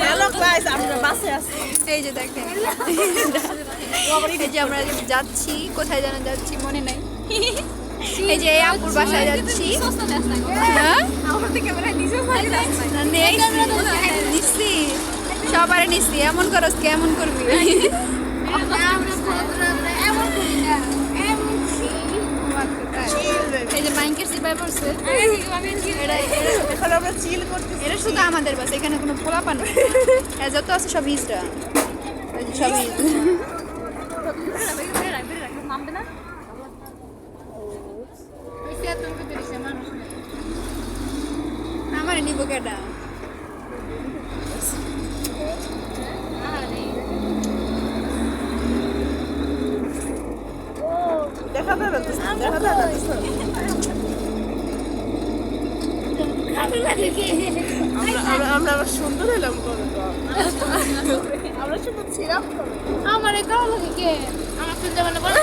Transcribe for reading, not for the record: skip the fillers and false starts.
Hello guys, আমরা বাসে আছি। এই যে দেখেন, এই যে আমরা যাচ্ছি, কোথায় যেন যাচ্ছি মনে নাই। এই যে এই আপুর বাসায় যাচ্ছি। হ্যাঁ? নিচ্ছি, সবার নিচ্ছি। এমন করস কেমন করবি? এই যে মাইকের সিপাই পড়ছে, এখন আমরা চিল করতেছি। এটা শুধু আমাদের বাস, এখানে কোনো পোলাপান না। যত আছে সব ইজরা, সব ইজ। আমার নিব কেটা দেখা যাবে না, দেখা যাবে না। আমরা সুন্দর এলাম করে আমরা সুন্দর ছিলাম। আমার কালো লাগে কে আমার